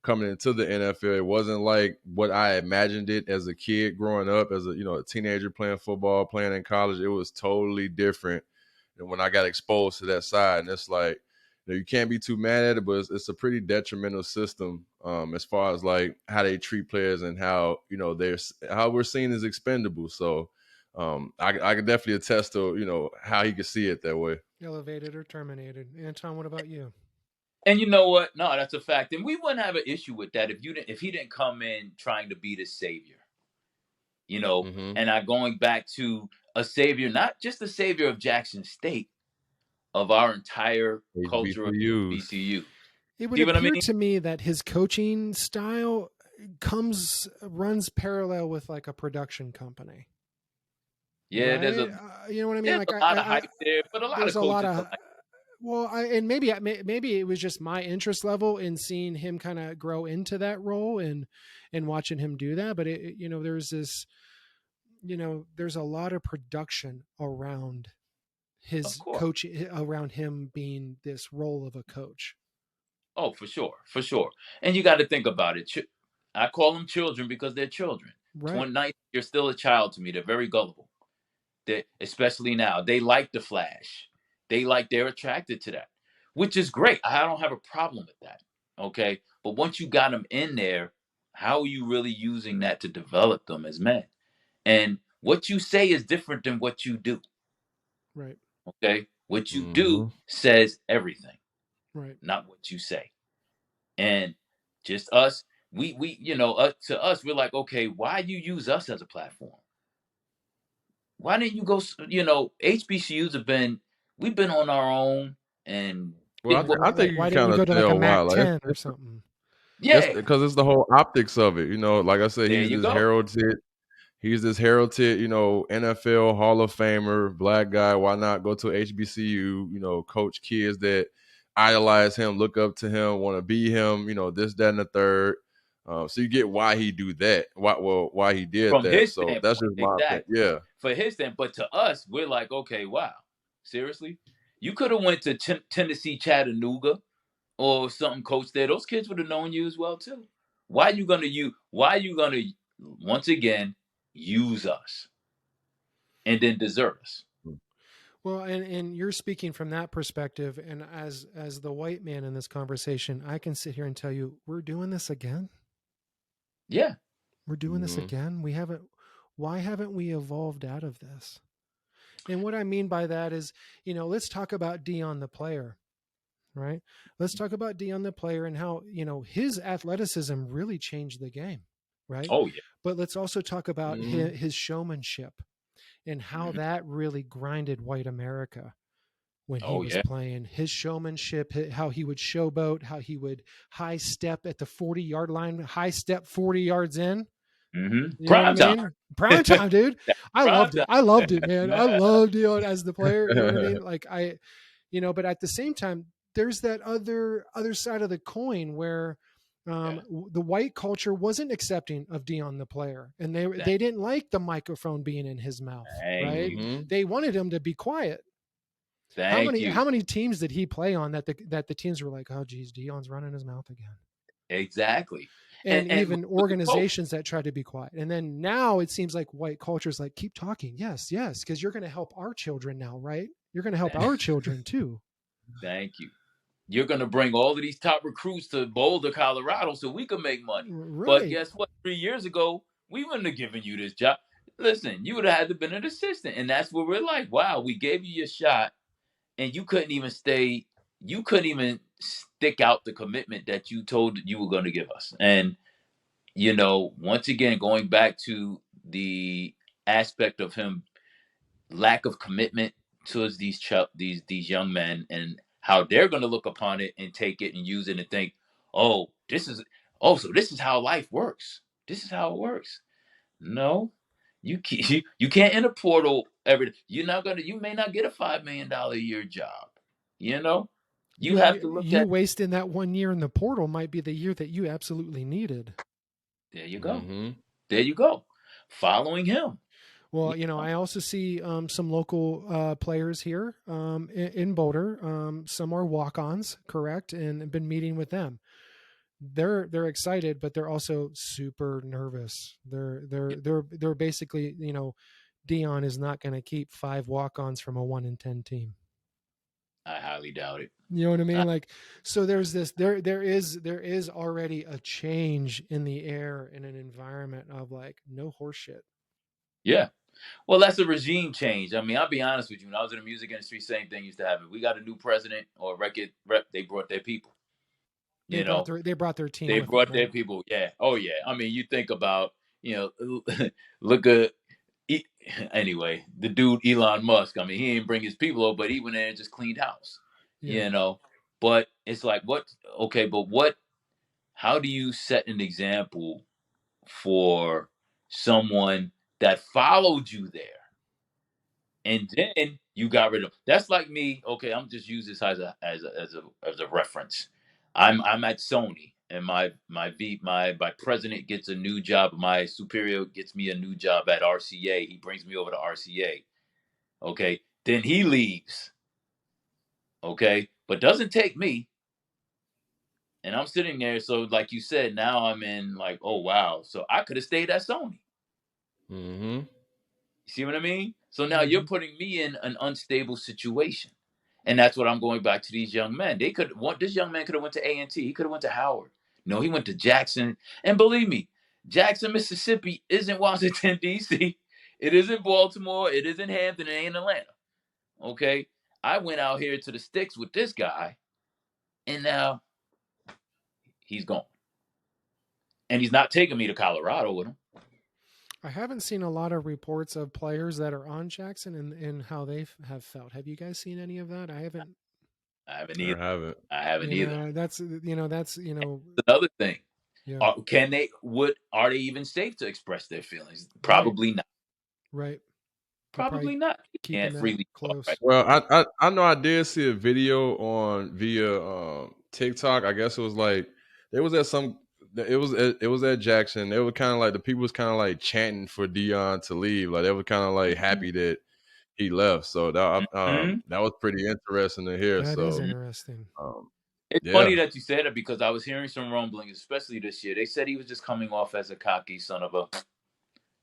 coming into the NFL. It wasn't like what I imagined it as a kid growing up, as a teenager playing football, playing in college. It was totally different than when I got exposed to that side. And it's like, you can't be too mad at it, but it's a pretty detrimental system as far as like how they treat players and how how we're seen as expendable. So I can definitely attest to how he could see it that way. Elevated or terminated. Antone, what about you? And you know what? No, that's a fact. And we wouldn't have an issue with that if he didn't come in trying to be the savior. And I'm going back to a savior, not just the savior of Jackson State, of our entire culture of HBCU. It would appear to me that his coaching style runs parallel with like a production company. Yeah, right? there's you know what I mean? Like a lot of hype there, but a lot of coaches. And maybe it was just my interest level in seeing him kind of grow into that role and watching him do that. But there's this, there's a lot of production around his coach, around him being this role of a coach. Oh, for sure. And you got to think about it. I call them children because they're children. Right. 29, you're still a child to me. They're very gullible. Especially now, they like the flash. They're attracted to that, which is great. I don't have a problem with that. Okay. But once you got them in there, how are you really using that to develop them as men? And what you say is different than what you do. Right. Okay. What you do says everything. Right. Not what you say. And just us, we to us, we're like, okay, why you use us as a platform? Why didn't you go? HBCUs we've been on our own, and I think you why kind of go to like a Mac 10 or something? Yeah, because it's the whole optics of it. Like I said, he's this heralded. He's this heralded, NFL Hall of Famer, black guy. Why not go to HBCU, coach kids that idolize him, look up to him, want to be him, this, that, and the third. So you get why he do that, why he did From that. his So that's standpoint, just my opinion. exactly. Yeah. For his standpoint, but to us, we're like, okay, wow, seriously, you could have went to Tennessee, Chattanooga, or something, coach there. Those kids would have known you as well too. Why are you gonna once again use us and then desert us? Well, and you're speaking from that perspective, and as the white man in this conversation, I can sit here and tell you, we're doing this again. Yeah, we're doing this again. Why haven't we evolved out of this? And what I mean by that is, let's talk about Deion the player, right? Let's talk about Deion the player and how, his athleticism really changed the game, right? Oh yeah. But let's also talk about his showmanship and how that really grinded white America when he was playing. His showmanship, how he would showboat, how he would high step at the 40-yard line, high step 40 yards in. Mm-hmm. You know what I mean? Prime time, dude. I loved it. I loved it, man. I loved Deion as the player. You know what I mean? Like but at the same time, there's that other side of the coin where the white culture wasn't accepting of Deion the player, and they didn't like the microphone being in his mouth, right? They wanted him to be quiet. How many teams did he play on that the teams were like, oh geez, Deion's running his mouth again? Exactly. And even organizations that try to be quiet. And then now it seems like white culture is like, keep talking. Yes, because you're going to help our children now, right? You're going to help our children too. Thank you. You're going to bring all of these top recruits to Boulder, Colorado, so we can make money. Right. But guess what? 3 years ago, we wouldn't have given you this job. Listen, you would have had to been an assistant. And that's what we're like. Wow, we gave you your shot, and you couldn't even stay. You couldn't even stick out the commitment that you told you were going to give us. And, once again, going back to the aspect of him, lack of commitment towards these young men and how they're going to look upon it and take it and use it and think, so this is how life works. This is how it works. No, you can't enter portal every. You may not get a $5 million a year job. You have to look at wasting that 1 year in the portal might be the year that you absolutely needed. There you go. There you go. Following him. Well, I also see some local players here in Boulder. Some are walk-ons, correct, and I've been meeting with them. They're excited, but they're also super nervous. They're basically, Deion is not going to keep 5 walk-ons from a 1-10 team. I highly doubt it. You know what I mean? So there's this, there is already a change in the air in an environment of no horse shit. Yeah. Well, that's a regime change. I mean, I'll be honest with you. When I was in the music industry, same thing used to happen. We got a new president or record rep. They brought their people. They brought their team. They brought their people. Yeah. Oh yeah. I mean, you think about, look at, anyway, the dude Elon Musk. I mean, he didn't bring his people over, but he went in and just cleaned house. Yeah. But it's like, how do you set an example for someone that followed you there? And then you got rid of. That's like me. Okay, I'm just use this as a reference. I'm at Sony, and my president gets a new job. My superior gets me a new job at RCA. He brings me over to RCA. Okay, then he leaves. Okay, but doesn't take me. And I'm sitting there. So, like you said, now I'm in oh wow. So I could have stayed at Sony. Mm-hmm. You see what I mean? So now you're putting me in an unstable situation. And that's what I'm going back to these young men. This young man could have went to A&T. He could have went to Howard. No, he went to Jackson. And believe me, Jackson, Mississippi isn't Washington, D.C. It isn't Baltimore. It isn't Hampton. It ain't Atlanta. Okay? I went out here to the sticks with this guy, and now he's gone. And he's not taking me to Colorado with him. I haven't seen a lot of reports of players that are on Jackson and how they have felt. Have you guys seen any of that? I haven't either. I haven't either. That's another thing. Yeah. Are they even safe to express their feelings? Right. Probably not. Right. They're probably Probably not. You keeping can't that freely talk, right? close. Well, I know I did see a video on via TikTok. I guess it was like it was at some it was at Jackson. They were kind of like the people was kind of like chanting for Deion to leave. Like they were kind of like Mhm. happy that he left. So Mhm. that was pretty interesting to hear. That is So interesting. um, It's funny yeah, that you said that because I was hearing some rumblings, especially this year. They said he was just coming off as a cocky son of a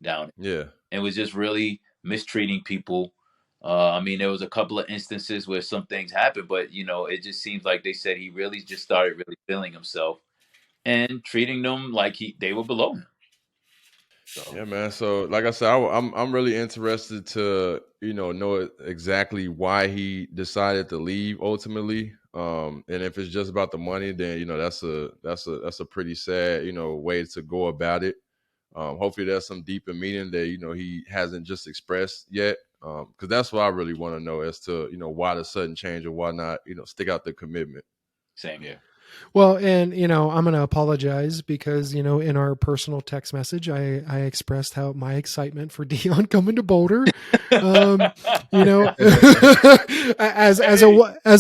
down yeah. and was just really mistreating people. I mean, there was a couple of instances where some things happened, but it just seems like they said he really just started really feeling himself and treating them like they were below him. So Yeah, man. So, like I said, I'm really interested to know exactly why he decided to leave ultimately. And if it's just about the money, then that's a pretty sad way to go about it. Hopefully, there's some deeper meaning that he hasn't just expressed yet. Because that's what I really want to know as to why the sudden change or why not stick out the commitment. same here. Well, and I'm going to apologize because in our personal text message, I expressed how my excitement for Dion coming to Boulder. Um, you know, Hey. as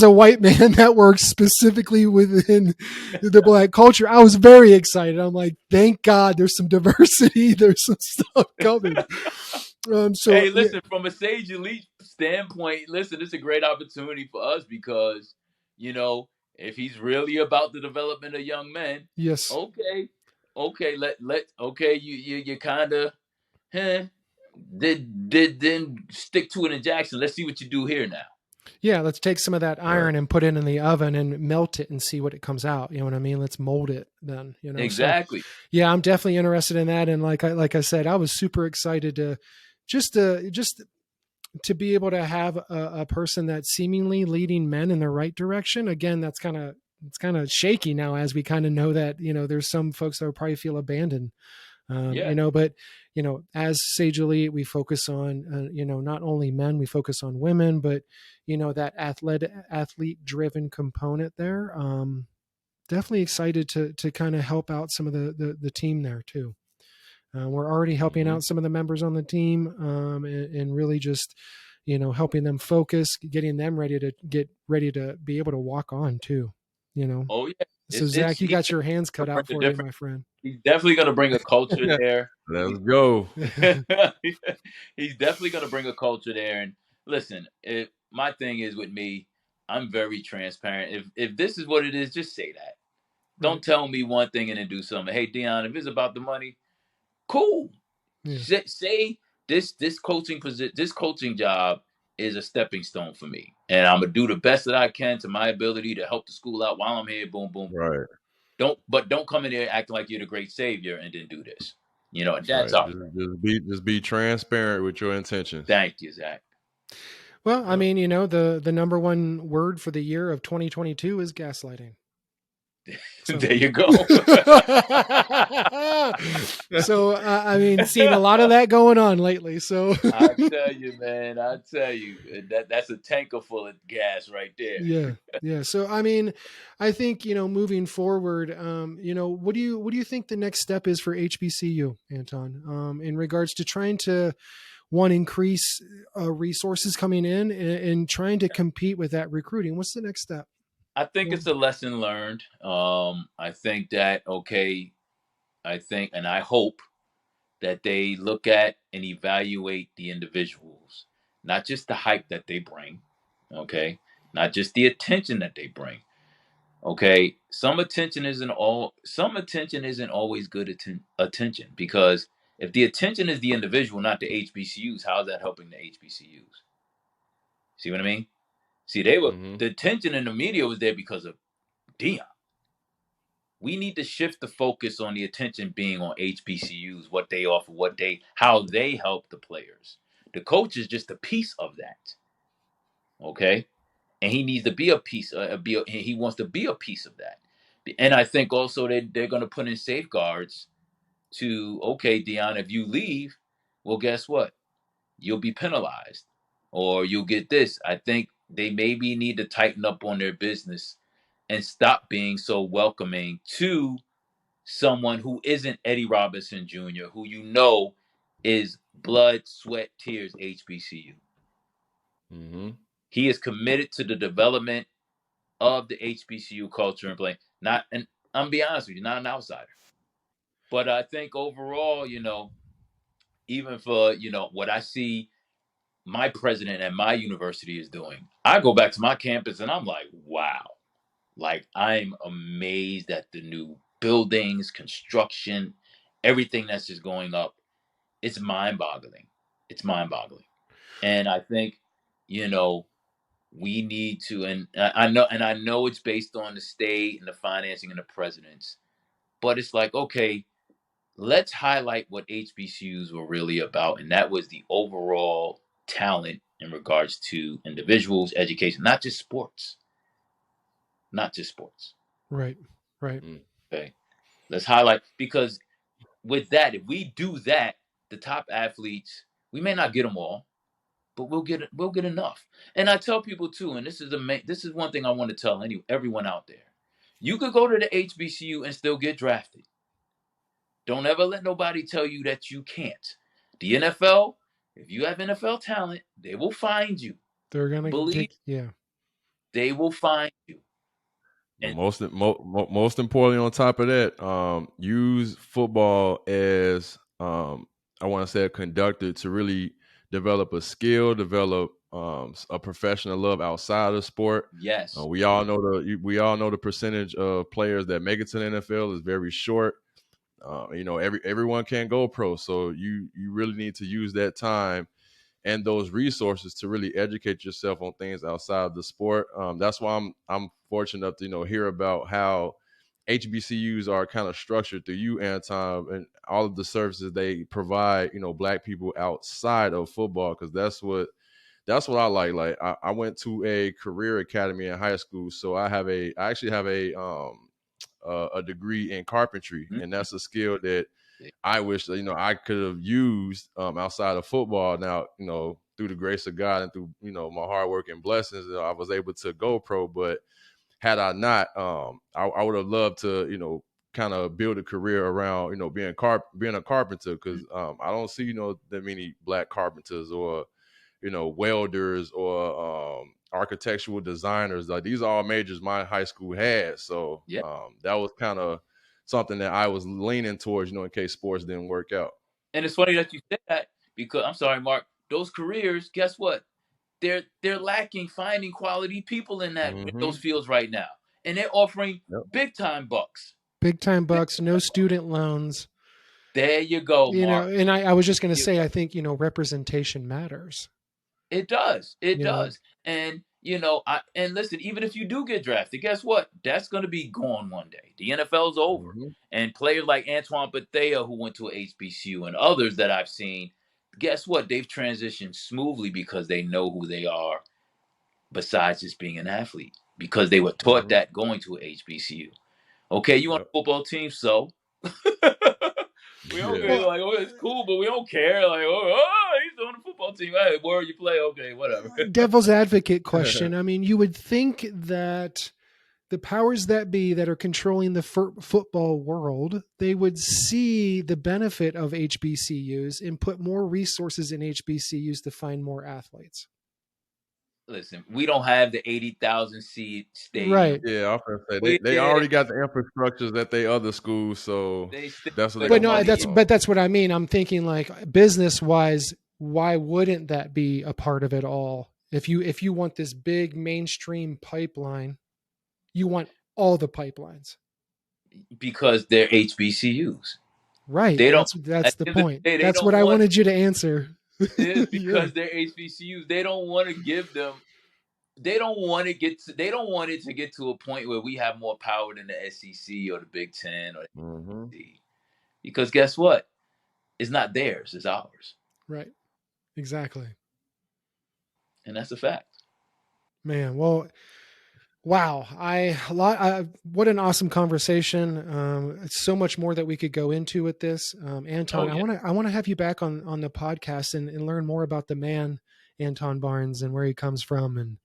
a white man that works specifically within the Black culture, I was very excited. I'm like, thank God, there's some diversity, there's some stuff coming. So Hey, yeah, listen, from a Sage Elite standpoint, listen, it's a great opportunity for us because, if he's really about the development of young men, yes, okay, okay, you kind of, huh, did then stick to it in Jackson. Let's see what you do here now. yeah, let's take some of that Right. iron and put it in the oven and melt it and see what it comes out. You know what I mean? Let's mold it then. So Exactly. yeah, I'm definitely interested in that. And like I said, I was super excited to just to be able to have a person that's seemingly leading men in the right direction. Again, it's kind of shaky now as we kind of know that there's some folks that will probably feel abandoned. Yeah. But as Sage Elite, we focus on not only men, we focus on women, but that athlete driven component there. Definitely excited to kind of help out some of the team there too. We're already helping Hmm. out some of the members on the team, and really just helping them focus, getting them ready to be able to walk on too. Oh yeah. So It's Zach, you he's got your hands gonna cut bring out a for you, different. my friend. He's definitely gonna bring a culture there. Let's go. He's definitely going to bring a culture there. And listen, my thing is with me, I'm very transparent. If this is what it is, just say that. Right. Don't tell me one thing and then do something. Hey, Dion, if it's about the money, cool. Yeah. Say this coaching job is a stepping stone for me, and I'm gonna do the best that I can to my ability to help the school out while I'm here. Boom, boom. Right. Don't come in here acting like you're the great savior and then do this. That's Right. all. Just be transparent with your intentions. Thank you, Zach. Well, I Yep. mean, the number one word for the year of 2022 is gaslighting. So, There you go. I mean, seen a lot of that going on lately. So, I tell you, man, I tell you that's a tanker full of gas right there. yeah, yeah. So, I mean, I think moving forward, what do you think the next step is for HBCU, Anton, in regards to trying to one increase resources coming in and trying to compete with that recruiting? What's the next step? I think Well, it's a lesson learned. I think that I think and I hope that they look at and evaluate the individuals, not just the hype that they bring, okay, not just the attention that they bring. Okay, some attention isn't always good attention because if the attention is the individual, not the HBCUs, how's that helping the HBCUs? See what I mean? See, Hmm. the attention in the media was there because of Dion. We need to shift the focus on the attention being on HBCUs, what they offer, how they help the players. The coach is just a piece of that. Okay, and he needs to be a piece. He wants to be a piece of that. And I think also they're going to put in safeguards to okay, Dion, if you leave, well, guess what? You'll be penalized, or you'll get this. I think they maybe need to tighten up on their business and stop being so welcoming to someone who isn't Eddie Robinson Jr., who you know is blood, sweat, tears HBCU. Mm-hmm. He is committed to the development of the HBCU culture and play. Not, and I'm gonna be honest with you, not an outsider. But I think overall, even for what I see my president at my university is doing, I go back to my campus and I'm like, wow. Like I'm amazed at the new buildings, construction, everything that's just going up. It's mind-boggling. It's mind-boggling. And I think, you know, we need to, and I know it's based on the state and the financing and the presidents, but it's like, okay, let's highlight what HBCUs were really about, and that was the overall talent in regards to individuals, education, not just sports, not just sports. Right. Okay, let's highlight, because with that, if we do that, the top athletes, we may not get them all, but we'll get enough. And I tell people too, and this is one thing I want to tell everyone out there. You could go to the HBCU and still get drafted. Don't ever let nobody tell you that you can't. The NFL, if you have NFL talent, they will find you. They're going to Believe get, yeah. they will find you. But And most importantly, on top of that, use football as I want to say a conductor to really develop a skill, develop a professional love outside of sport. yes, We all know the percentage of players that make it to the NFL is very short. Everyone can't go pro, so you really need to use that time and those resources to really educate yourself on things outside of the sport. That's why I'm fortunate to hear about how HBCUs are kind of structured through you, Anton, and all of the services they provide. Black people outside of football, because that's what I like. Like I went to a career academy in high school, so I actually have a degree in carpentry, mm-hmm. and that's a skill that I wish I could have used outside of football. Now, through the grace of God and through my hard work and blessings, I was able to go pro. But had I not, I would have loved to kind of build a career around being a carpenter, because I don't see that many black carpenters or welders or architectural designers. Like, these are all majors my high school had. So Yeah. that was kind of something that I was leaning towards, in case sports didn't work out. And it's funny that you said that, because I'm sorry, Mark, those careers, guess what? They're lacking finding quality people in those fields right now. And they're offering big time bucks. Big time bucks, no student loans. There you go, Mark. And I was just going to say, I think, representation matters. It does. It does. And, and listen, even if you do get drafted, guess what? That's going to be gone one day. The NFL's over. Mm-hmm. And players like Antoine Bethea, who went to a HBCU, and others that I've seen, guess what? They've transitioned smoothly because they know who they are, besides just being an athlete, because they were taught that going to a HBCU. Okay, you on a football team, so we don't care. Like, oh, it's cool, but we don't care. Like, he's on the football team. Hey, where you play? Okay, whatever. Devil's advocate question. I mean, you would think that the powers that be that are controlling the football world, they would see the benefit of HBCUs and put more resources in HBCUs to find more athletes. Listen, we don't have the 80,000 seat stadium. Right. Yeah, I was gonna say they already got the infrastructures at their other schools, so that's what they but that's what I mean. I'm thinking, like, business wise, why wouldn't that be a part of it all? If you want this big mainstream pipeline, you want all the pipelines. Because they're HBCUs. Right. That's the point. That's what I wanted you to answer. It's because they're HBCUs. They don't want to give them. They don't want it to get to a point where we have more power than the SEC or the Big Ten or the SEC. Because guess what? It's not theirs. It's ours. Right. Exactly. And that's a fact. Man, well, wow. What an awesome conversation. So much more that we could go into with this. Anton, I want to have you back on the podcast and learn more about the man, Antone Barnes, and where he comes from,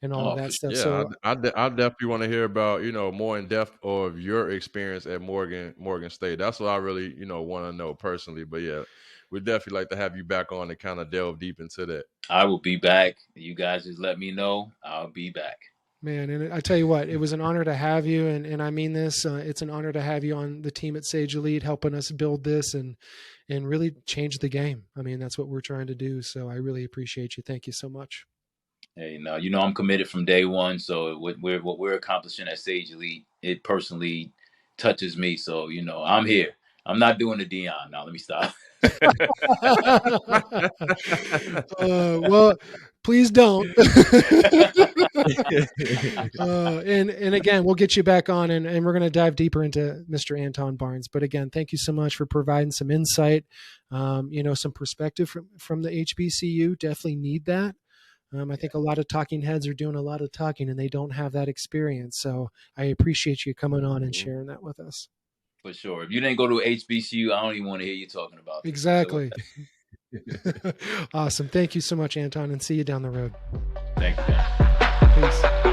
and all of Oh, that for stuff. Yeah, So I definitely want to hear about more in depth of your experience at Morgan State. That's what I really want to know personally. But yeah, we'd definitely like to have you back on to kind of delve deep into that. I will be back. You guys just let me know. I'll be back. man, and I tell you what, it was an honor to have you, and I mean this. It's an honor to have you on the team at Sage Elite, helping us build this and really change the game. I mean, that's what we're trying to do. So I really appreciate you. Thank you so much. Hey, now I'm committed from day one. So what we're accomplishing at Sage Elite, it personally touches me. So I'm here. I'm not doing the Deion now. Let me stop. Well, please don't. And again, we'll get you back on, and we're going to dive deeper into Mr. Antone Barnes. But again, thank you so much for providing some insight, some perspective from the HBCU. Definitely need that. I think a lot of talking heads are doing a lot of talking, and they don't have that experience. So I appreciate you coming on and Mhm. sharing that with us. For sure. If you didn't go to HBCU, I don't even want to hear you talking about this. So Exactly. Awesome. Thank you so much, Anton, and see you down the road. thank you, man. Peace.